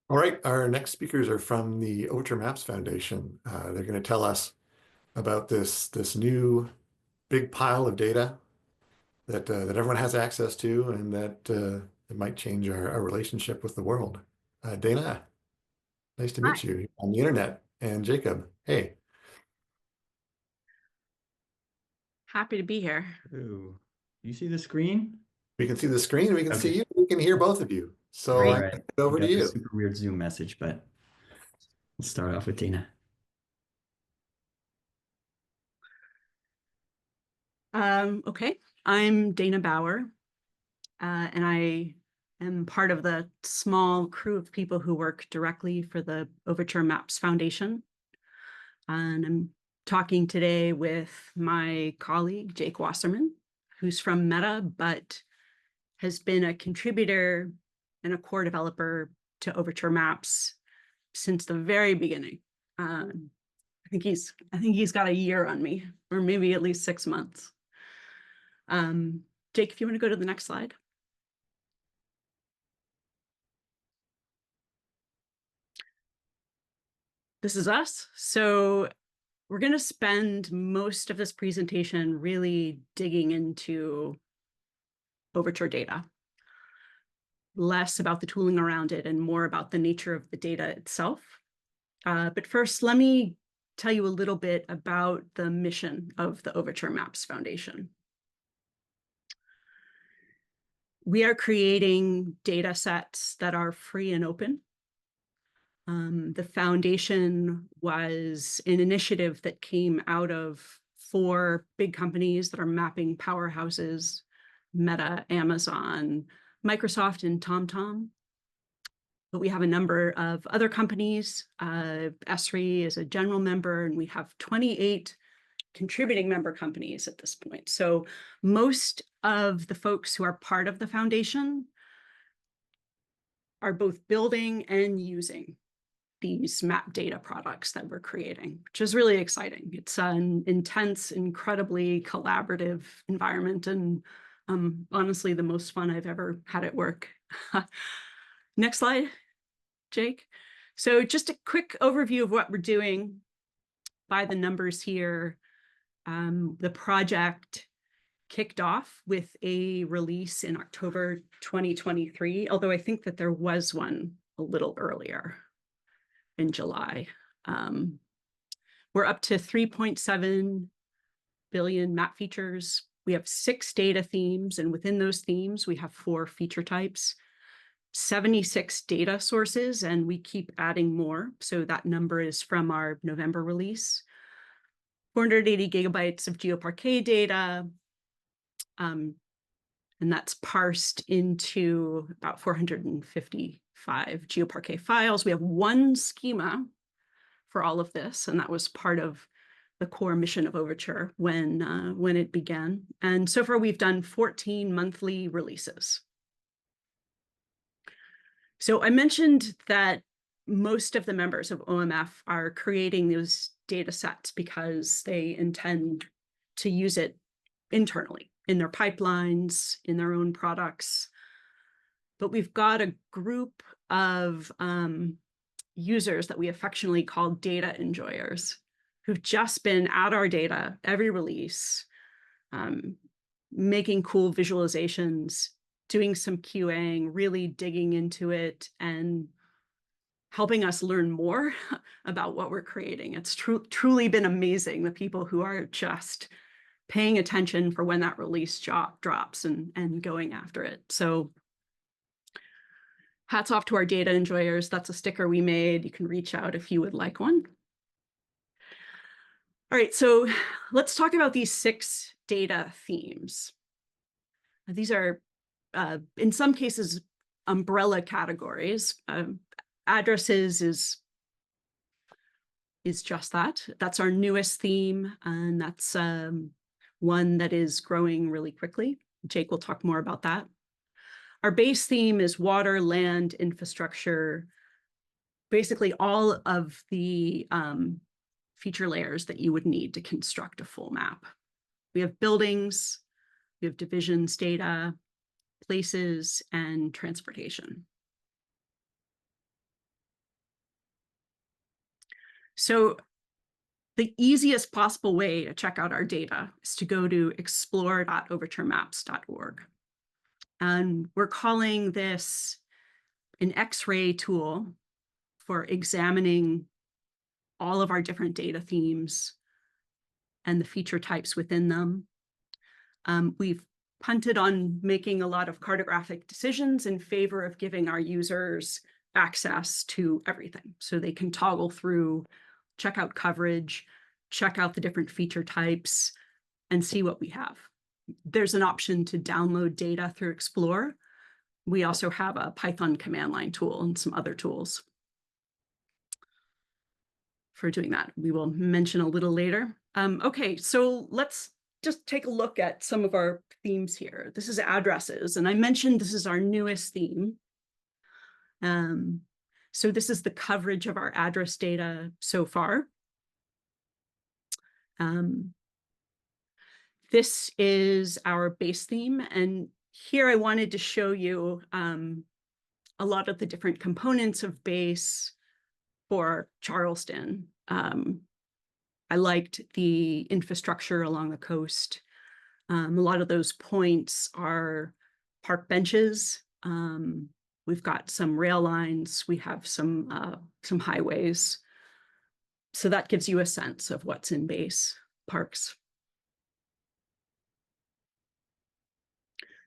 All right, our next speakers are from the Overture Maps Foundation. They're going to tell us about this new big pile of data that everyone has access to, and that it might change our relationship with the world. Dana, nice to Hi. meet you on the internet, and Jacob. Hey, Happy to be here. Ooh, you see the screen? we can see the screen, we can see Okay, you, we can hear both of you. So all I'm Great. going right. to it I over to got a you. super weird Zoom message, but let's start off with Dana. Okay. I'm Dana Bauer, and I am part of the small crew of people who work directly for the Overture Maps Foundation. And I'm talking today with my colleague, Jake Wasserman, who's from Meta, but has been a contributor and a core developer to Overture Maps since the very beginning. I think he's got a year on me, or maybe at least 6 months. Jake, if you want to go to the next slide. This is us. So we're going to spend most of this presentation really digging into Overture data, less about the tooling around it and more about the nature of the data itself. But first, let me tell you a little bit about the mission of the Overture Maps Foundation. We are creating data sets that are free and open. The foundation was an initiative that came out of 4 big companies that are mapping powerhouses: Meta, Amazon, Microsoft, and TomTom. But we have a number of other companies. Esri is a general member, and we have 28 contributing member companies at this point. So most of the folks who are part of the foundation are both building and using these map data products that we're creating, which is really exciting. It's an intense, incredibly collaborative environment, and honestly, the most fun I've ever had at work. Next slide, Jake. So just a quick overview of what we're doing by the numbers here. The project kicked off with a release in October 2023, although I think that there was one a little earlier in July. We're up to 3.7 billion map features. We have 6 data themes, and within those themes, we have 4 feature types, 76 data sources, and we keep adding more. So that number is from our November release. 480 gigabytes of GeoParquet data, and that's parsed into about 455 GeoParquet files. We have 1 schema for all of this, and that was part of the core mission of Overture when it began. And so far, we've done 14 monthly releases. So I mentioned that most of the members of OMF are creating those data sets because they intend to use it internally in their pipelines, in their own products. But we've got a group of users that we affectionately call data enjoyers, who've just been at our data every release, making cool visualizations, doing some QAing, really digging into it, and helping us learn more about what we're creating. It's truly been amazing, the people who are just paying attention for when that release drops and going after it. So hats off to our data enjoyers. That's a sticker we made. You can reach out if you would like one. All right, so let's talk about these 6 data themes. These are, in some cases, umbrella categories. Addresses is just that. That's our newest theme, and that's one that is growing really quickly. Jake will talk more about that. Our base theme is water, land, infrastructure, basically all of the feature layers that you would need to construct a full map. We have buildings, we have divisions data, places, and transportation. So the easiest possible way to check out our data is to go to explore.overturemaps.org. And we're calling this an X-ray tool for examining all of our different data themes and the feature types within them. We've punted on making a lot of cartographic decisions in favor of giving our users access to everything. So they can toggle through, check out coverage, check out the different feature types, and see what we have. There's an option to download data through Explore. We also have a Python command line tool and some other tools for doing that. We will mention a little later. Okay, so let's just take a look at some of our themes here. This is addresses, and I mentioned this is our newest theme. So this is the coverage of our address data so far. This is our base theme, and here I wanted to show you a lot of the different components of base for Charleston. I liked the infrastructure along the coast. A lot of those points are park benches. We've got some rail lines. We have some highways. So that gives you a sense of what's in base parks.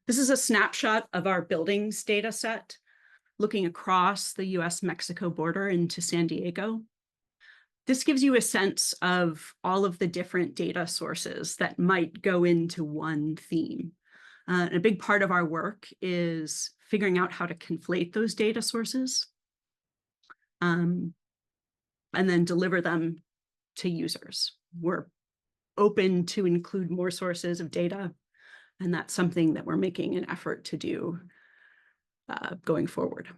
This is a snapshot of our buildings data set, looking across the US-Mexico border into San Diego. This gives you a sense of all of the different data sources that might go into one theme. A big part of our work is figuring out how to conflate those data sources and then deliver them to users. We're open to include more sources of data, and that's something that we're making an effort to do going forward.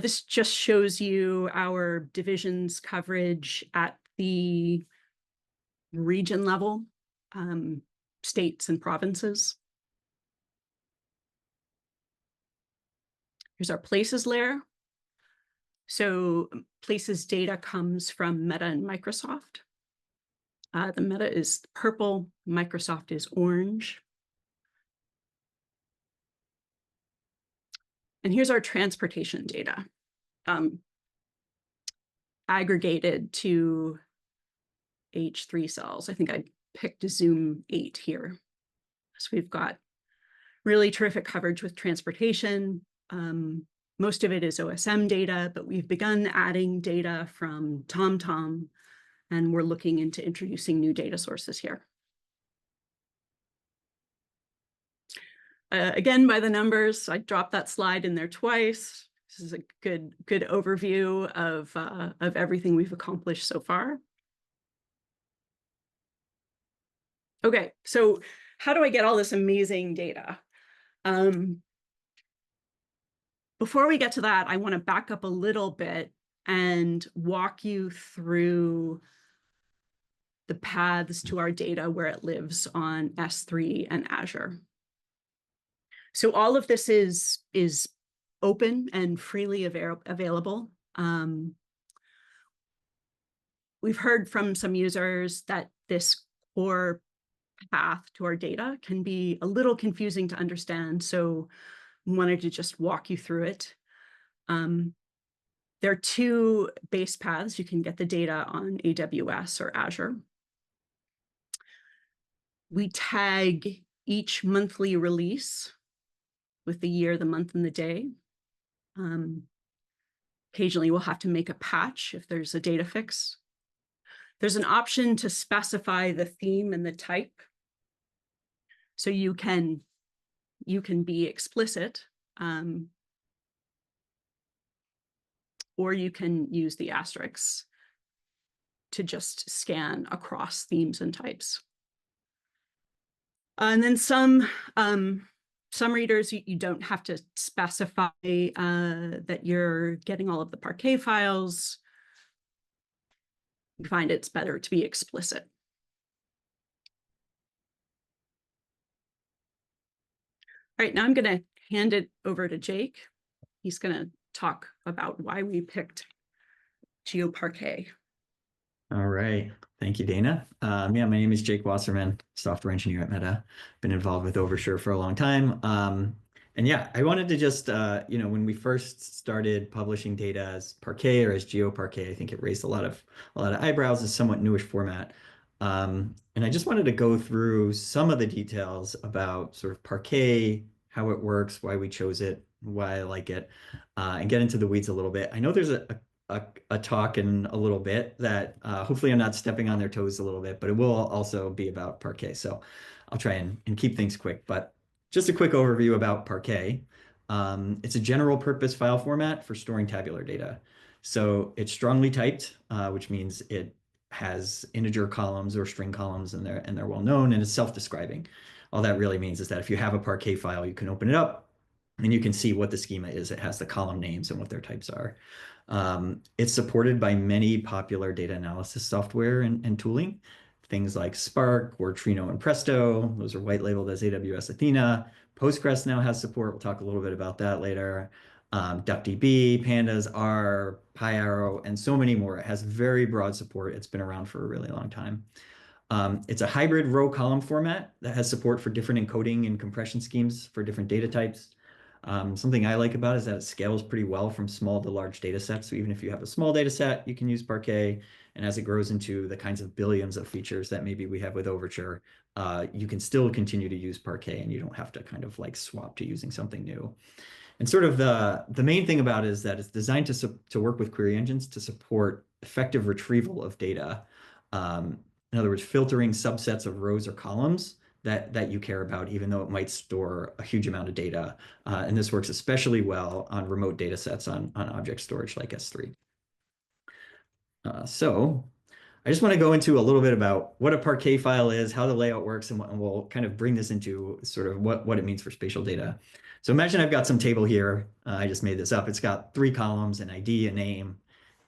This just shows you our divisions coverage at the region level, states and provinces. Here's our places layer. So places data comes from Meta and Microsoft. The Meta is purple, Microsoft is orange. And here's our transportation data, aggregated to H3 cells. I think I picked Zoom 8 here. So we've got really terrific coverage with transportation. Most of it is OSM data, but we've begun adding data from TomTom, and we're looking into introducing new data sources here. Again, by the numbers, I dropped that slide in there twice. This is a good overview of everything we've accomplished so far. Okay, so how do I get all this amazing data? Before we get to that, I want to back up a little bit and walk you through the paths to our data where it lives on S3 and Azure. So all of this is open and freely available. We've heard from some users that this core path to our data can be a little confusing to understand, so I wanted to just walk you through it. There are two base paths. You can get the data on AWS or Azure. We tag each monthly release with the year, the month, and the day. Occasionally, we'll have to make a patch if there's a data fix. There's an option to specify the theme and the type. So you can be explicit, or you can use the asterisks to just scan across themes and types. And then some readers, you don't have to specify that you're getting all of the Parquet files. We find it's better to be explicit. All right, now I'm going to hand it over to Jake. He's going to talk about why we picked GeoParquet. All right. Thank you, Dana. Yeah, my name is Jake Wasserman, software engineer at Meta. Been involved with Overture for a long time. And yeah, I wanted to just, when we first started publishing data as Parquet or as GeoParquet, I think it raised a lot of eyebrows. It's a somewhat newish format. And I just wanted to go through some of the details about sort of Parquet, how it works, why we chose it, why I like it, and get into the weeds a little bit. I know there's a talk in a little bit that hopefully I'm not stepping on their toes a little bit, but it will also be about Parquet. So I'll try and keep things quick, but just a quick overview about Parquet. It's a general purpose file format for storing tabular data. So it's strongly typed, which means it has integer columns or string columns, and they're well known, and it's self-describing. All that really means is that if you have a Parquet file, you can open it up and you can see what the schema is. It has the column names and what their types are. It's supported by many popular data analysis software and tooling, things like Spark or Trino and Presto. Those are white labeled as AWS Athena. Postgres now has support. We'll talk a little bit about that later. DuckDB, Pandas, R, PyArrow, and so many more. It has very broad support. It's been around for a really long time. It's a hybrid row column format that has support for different encoding and compression schemes for different data types. Something I like about it is that it scales pretty well from small to large data sets. So even if you have a small data set, you can use Parquet. And as it grows into the kinds of billions of features that maybe we have with Overture, you can still continue to use Parquet and you don't have to kind of like swap to using something new. And sort of the main thing about it is that it's designed to work with query engines to support effective retrieval of data. In other words, filtering subsets of rows or columns that you care about, even though it might store a huge amount of data. And this works especially well on remote data sets on object storage like S3. So I just want to go into a little bit about what a Parquet file is, how the layout works, and we'll kind of bring this into sort of what it means for spatial data. So imagine I've got some table here. I just made this up. It's got 3 columns, an ID, a name,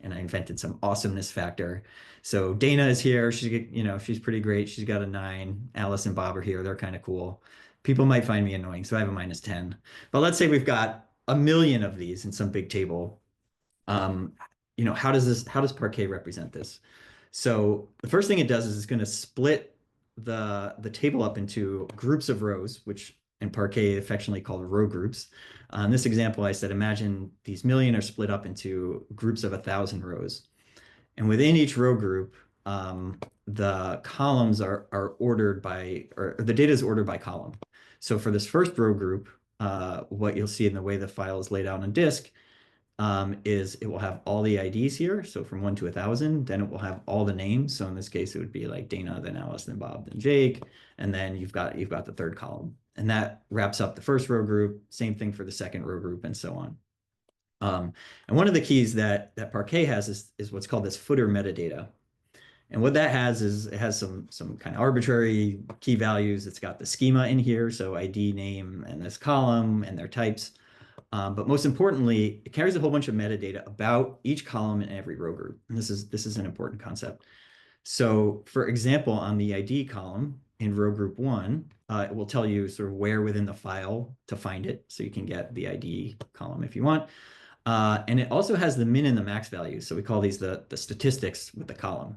and I invented some awesomeness factor. So Dana is here. She's pretty great. She's got a 9. Alice and Bob are here. They're kind of cool. People might find me annoying, so I have a -10. But let's say we've got a million of these in some big table. How does Parquet represent this? So the first thing it does is it's going to split the table up into groups of rows, which in Parquet affectionately called row groups. In this example, I said, imagine these million are split up into groups of 1,000 rows. And within each row group, the columns are ordered by, or the data is ordered by column. So for this first row group, what you'll see in the way the file is laid out on disk is it will have all the IDs here. So from 1 to 1,000, then it will have all the names. So in this case, it would be like Dana, then Alice, then Bob, then Jake. And then you've got the third column. And that wraps up the first row group. Same thing for the second row group and so on. And one of the keys that Parquet has is what's called this footer metadata. And what that has is it has some kind of arbitrary key values. It's got the schema in here, so ID, name, and this column and their types. But most importantly, it carries a whole bunch of metadata about each column in every row group. And this is an important concept. So for example, on the ID column in row group 1, it will tell you sort of where within the file to find it. So you can get the ID column if you want. And it also has the min and the max values. So we call these the statistics with the column.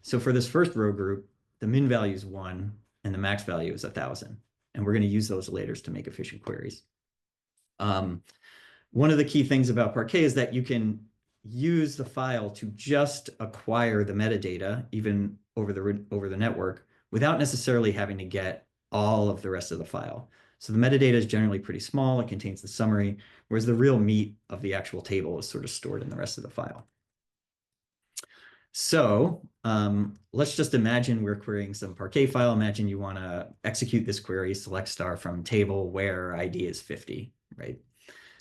So for this first row group, the min value is 1 and the max value is 1,000. And we're going to use those later to make efficient queries. One of the key things about Parquet is that you can use the file to just acquire the metadata, even over the network, without necessarily having to get all of the rest of the file. So the metadata is generally pretty small. It contains the summary, whereas the real meat of the actual table is sort of stored in the rest of the file. So let's just imagine we're querying some Parquet file. Imagine you want to execute this query, select star from table where ID is 50, right?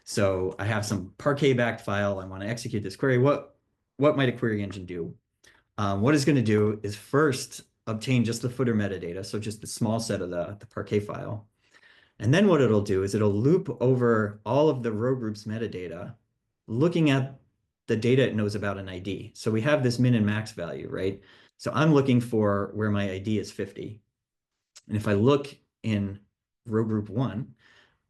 So I have some Parquet-backed file. I want to execute this query. What might a query engine do? What it's going to do is first obtain just the footer metadata, so just the small set of the Parquet file. And then what it'll do is it'll loop over all of the row groups metadata, looking at the data it knows about an ID. So we have this min and max value, right? So I'm looking for where my ID is 50. And if I look in row group 1,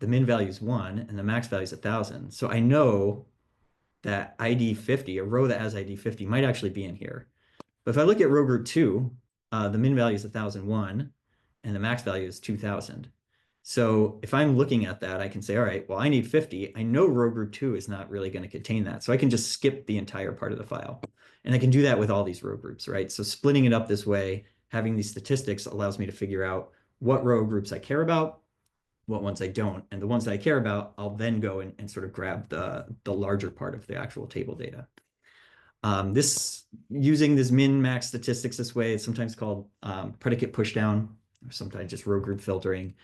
the min value is 1 and the max value is 1,000. So I know that ID 50, a row that has ID 50 might actually be in here. But if I look at row group 2, the min value is 1001 and the max value is 2000. So if I'm looking at that, I can say, all right, well, I need 50. I know row group 2 is not really going to contain that. So I can just skip the entire part of the file. And I can do that with all these row groups, right? So splitting it up this way, having these statistics allows me to figure out what row groups I care about, what ones I don't. And the ones that I care about, I'll then go and sort of grab the larger part of the actual table data. Using this min-max statistics this way, it's sometimes called predicate pushdown, or sometimes just row group filtering.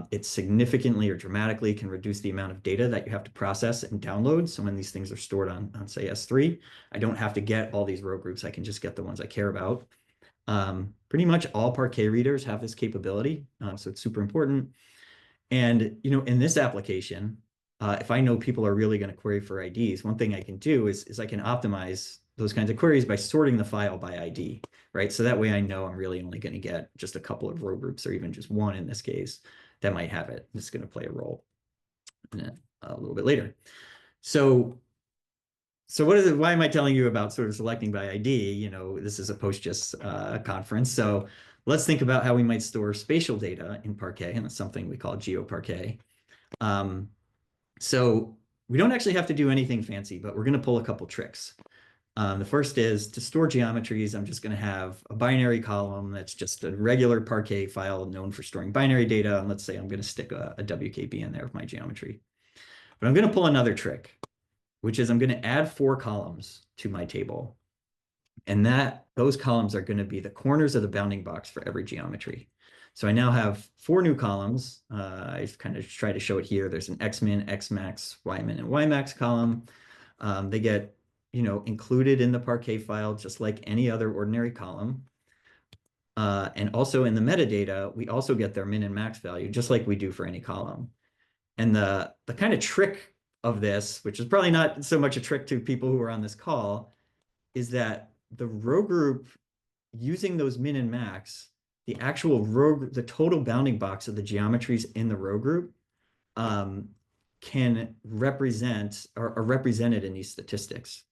It significantly or dramatically can reduce the amount of data that you have to process and download. So when these things are stored on say, S3, I don't have to get all these row groups. I can just get the ones I care about. Pretty much all Parquet readers have this capability, so it's super important. And in this application, if I know people are really going to query for IDs, one thing I can do is I can optimize those kinds of queries by sorting the file by ID, right? So that way I know I'm really only going to get just a couple of row groups, or even just one in this case, that might have it. It's going to play a role a little bit later. So what is it? Why am I telling you about sort of selecting by ID? This is a PostGIS conference. So let's think about how we might store spatial data in Parquet, and that's something we call GeoParquet. So we don't actually have to do anything fancy, but we're going to pull a couple tricks. The first is to store geometries. I'm just going to have a binary column that's just a regular Parquet file known for storing binary data. And let's say I'm going to stick a WKB in there with my geometry. But I'm going to pull another trick, which is I'm going to add 4 columns to my table. And those columns are going to be the corners of the bounding box for every geometry. So I now have 4 new columns. I've kind of tried to show it here. There's an Xmin, Xmax, Ymin, and Ymax column. They get included in the Parquet file just like any other ordinary column. And also in the metadata, we also get their min and max value, just like we do for any column. And the kind of trick of this, which is probably not so much a trick to people who are on this call, is that the row group using those min and max, the actual the total bounding box of the geometries in the row group can represent or are represented in these statistics.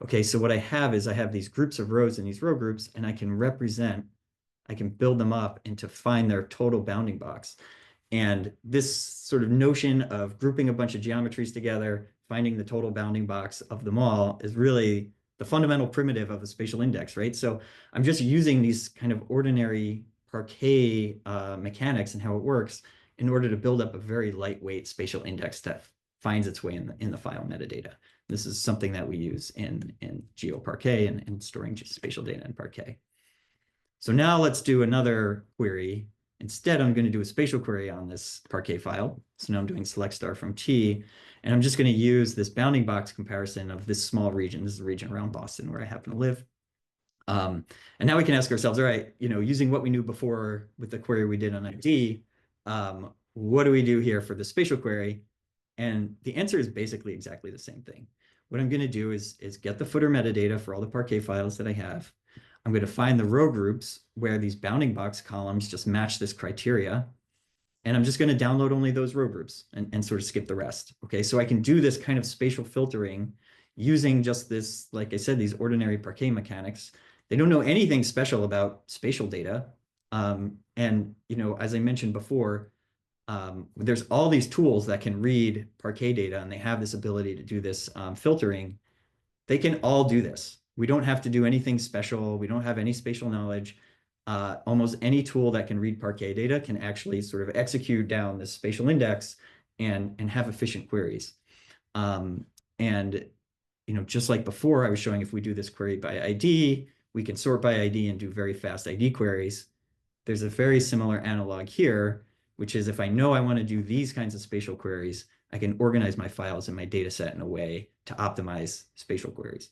Okay, so what I have is I have these groups of rows in these row groups, and I can build them up and to find their total bounding box. And this sort of notion of grouping a bunch of geometries together, finding the total bounding box of them all, is really the fundamental primitive of a spatial index, right? So I'm just using these kind of ordinary Parquet mechanics and how it works in order to build up a very lightweight spatial index that finds its way in the file metadata. This is something that we use in GeoParquet and storing spatial data in Parquet. So now let's do another query. Instead, I'm going to do a spatial query on this Parquet file. So now I'm doing select star from T, and I'm just going to use this bounding box comparison of this small region. This is the region around Boston where I happen to live. And now we can ask ourselves, all right, using what we knew before with the query we did on ID, what do we do here for the spatial query? And the answer is basically exactly the same thing. What I'm going to do is get the footer metadata for all the Parquet files that I have. I'm going to find the row groups where these bounding box columns just match this criteria. And I'm just going to download only those row groups and sort of skip the rest. Okay, so I can do this kind of spatial filtering using just this, like I said, these ordinary Parquet mechanics. They don't know anything special about spatial data. And, as I mentioned before, there's all these tools that can read Parquet data, and they have this ability to do this filtering. They can all do this. We don't have to do anything special. We don't have any spatial knowledge. Almost any tool that can read Parquet data can actually sort of execute down this spatial index and have efficient queries. And just like before, I was showing if we do this query by ID, we can sort by ID and do very fast ID queries. There's a very similar analog here, which is if I know I want to do these kinds of spatial queries, I can organize my files in my data set in a way to optimize spatial queries.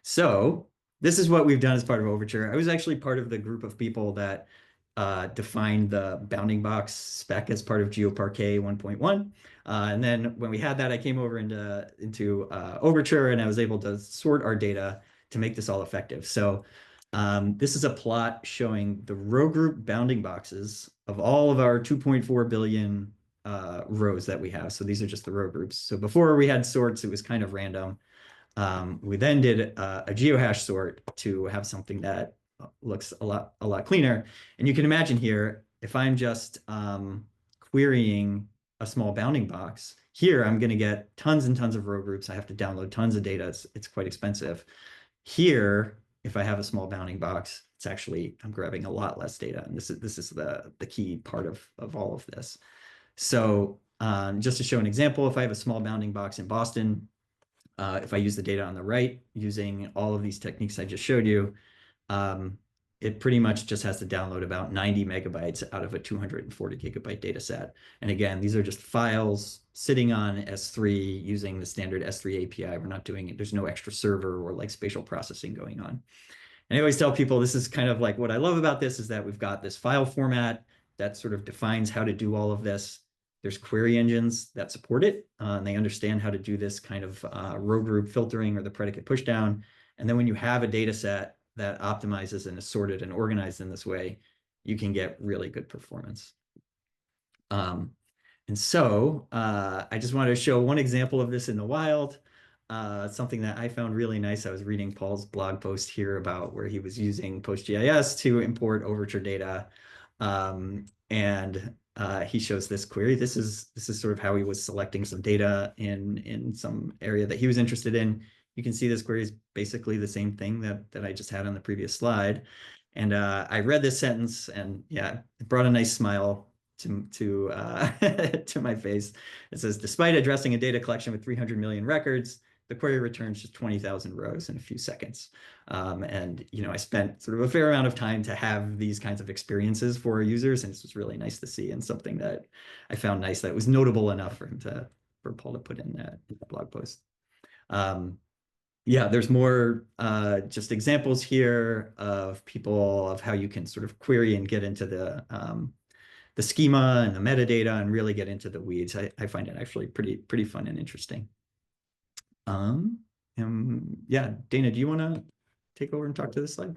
So this is what we've done as part of Overture. I was actually part of the group of people that defined the bounding box spec as part of GeoParquet 1.1. And then when we had that, I came over into Overture, and I was able to sort our data to make this all effective. So this is a plot showing the row group bounding boxes of all of our 2.4 billion rows that we have. So these are just the row groups. So before we had sorts, it was kind of random. We then did a geohash sort to have something that looks a lot cleaner. And you can imagine here, if I'm just querying a small bounding box, here I'm going to get tons and tons of row groups. I have to download tons of data. It's quite expensive. Here, if I have a small bounding box, it's actually, I'm grabbing a lot less data. And this is the key part of all of this. So just to show an example, if I have a small bounding box in Boston, if I use the data on the right, using all of these techniques I just showed you, it pretty much just has to download about 90 megabytes out of a 240 gigabyte data set. And again, these are just files sitting on S3 using the standard S3 API. We're not doing it. There's no extra server or like spatial processing going on. And I always tell people this is kind of like what I love about this is that we've got this file format that sort of defines how to do all of this. There's query engines that support it, and they understand how to do this kind of row group filtering or the predicate pushdown. And then when you have a data set that optimizes and is sorted and organized in this way, you can get really good performance. And so I just wanted to show one example of this in the wild. Something that I found really nice. I was reading Paul's blog post here about where he was using PostGIS to import Overture data. And he shows this query. This is sort of how he was selecting some data in some area that he was interested in. You can see this query is basically the same thing that I just had on the previous slide. And I read this sentence, and yeah, it brought a nice smile to to my face. It says, despite addressing a data collection with 300 million records, the query returns just 20,000 rows in a few seconds. And I spent sort of a fair amount of time to have these kinds of experiences for our users, and this was really nice to see, and something that I found nice that was notable enough for Paul to put in that blog post. Yeah, there's more just examples here of how you can sort of query and get into the schema and the metadata and really get into the weeds. I find it actually pretty fun and interesting. Yeah, Dana, do you want to take over and talk to this slide?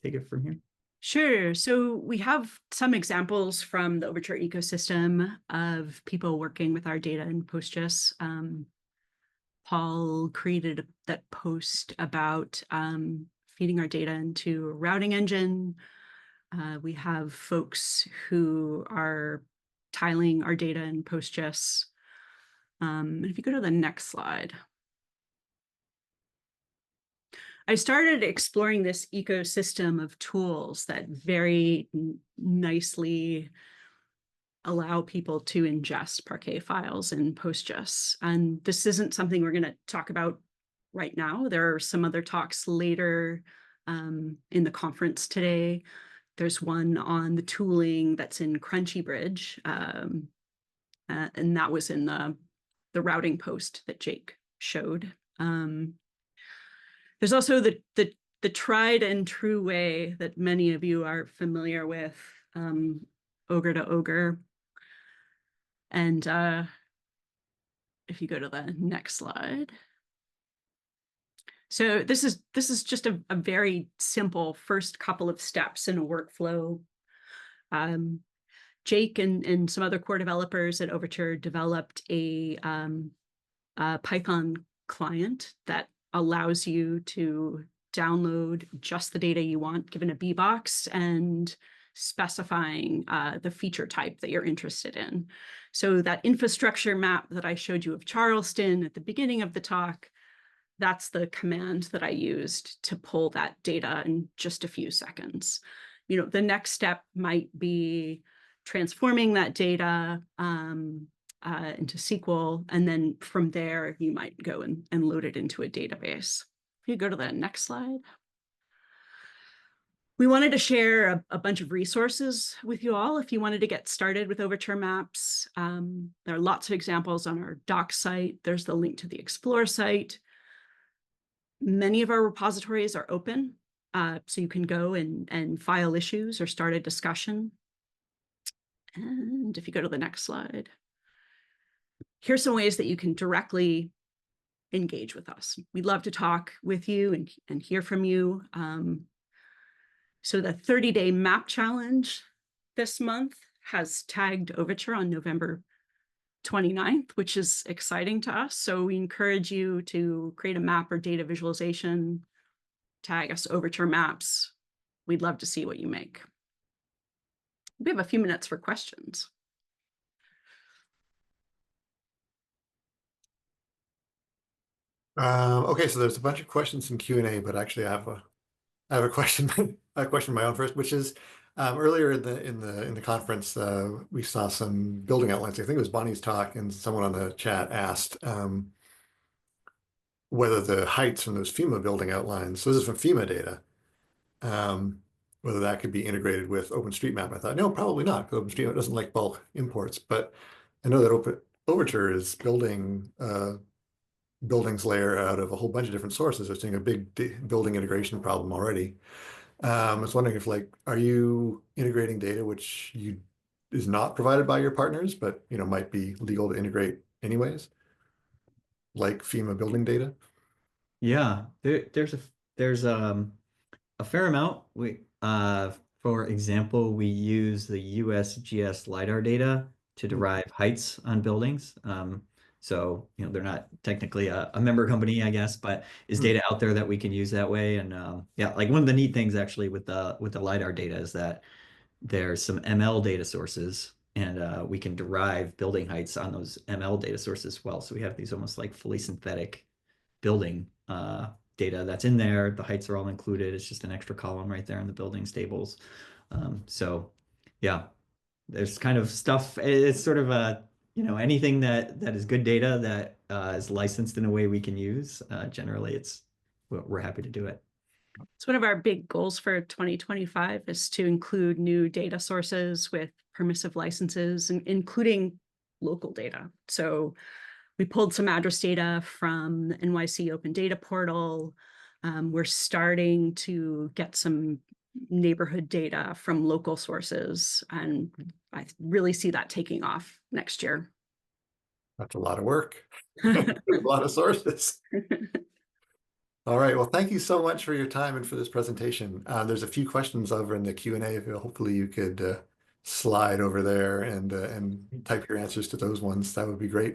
Take it from here. Sure. So we have some examples from the Overture ecosystem of people working with our data in PostGIS. Paul created that post about feeding our data into a routing engine. We have folks who are tiling our data in PostGIS. If you go to the next slide. I started exploring this ecosystem of tools that very nicely allow people to ingest Parquet files in PostGIS. And this isn't something we're going to talk about right now. There are some other talks later in the conference today. There's one on the tooling that's in Crunchy Bridge, and that was in the routing post that Jake showed. There's also the tried and true way that many of you are familiar with, ogre to ogre. And if you go to the next slide. So this is just a very simple first couple of steps in a workflow. Jake and some other core developers at Overture developed a Python client that allows you to download just the data you want given a B-box and specifying the feature type that you're interested in. So that infrastructure map that I showed you of Charleston at the beginning of the talk, that's the command that I used to pull that data in just a few seconds. The next step might be transforming that data into SQL, and then from there you might go and load it into a database. If you go to the next slide. We wanted to share a bunch of resources with you all if you wanted to get started with Overture Maps. There are lots of examples on our docs site. There's the link to the Explore site. Many of our repositories are open, so you can go and file issues or start a discussion. And if you go to the next slide, here's some ways that you can directly engage with us. We'd love to talk with you and hear from you. So the 30-day map challenge this month has tagged Overture on November 29th, which is exciting to us. So we encourage you to create a map or data visualization, tag us Overture Maps. We'd love to see what you make. We have a few minutes for questions. Okay, so there's a bunch of questions in Q&A, but actually I have a question, a question of my own first, which is earlier in the conference we saw some building outlines. I think it was Bonnie's talk, and someone on the chat asked whether the heights from those FEMA building outlines, so this is from FEMA data, whether that could be integrated with OpenStreetMap. I thought, no, probably not, because OpenStreetMap doesn't like bulk imports. But I know that Overture is building buildings layer out of a whole bunch of different sources. It's doing a big building integration problem already. I was wondering if, like, are you integrating data which is not provided by your partners, but might be legal to integrate anyways, like FEMA building data? Yeah, there's a fair amount. For example, we use the USGS LiDAR data to derive heights on buildings. So, they're not technically a member company, I guess, but is data out there that we can use that way. And yeah, like one of the neat things actually with the LiDAR data is that there's some ML data sources, and we can derive building heights on those ML data sources as well. So we have these almost like fully synthetic building data that's in there. The heights are all included. It's just an extra column right there in the building tables. So yeah, there's kind of stuff. It's sort of anything that is good data that is licensed in a way we can use. Generally, we're happy to do it. It's one of our big goals for 2025 is to include new data sources with permissive licenses, including local data. So we pulled some address data from the NYC Open Data Portal. We're starting to get some neighborhood data from local sources, and I really see that taking off next year. That's a lot of work. A lot of sources. All right. Well, thank you so much for your time and for this presentation. There's a few questions over in the Q&A. Hopefully you could slide over there and type your answers to those ones. That would be great.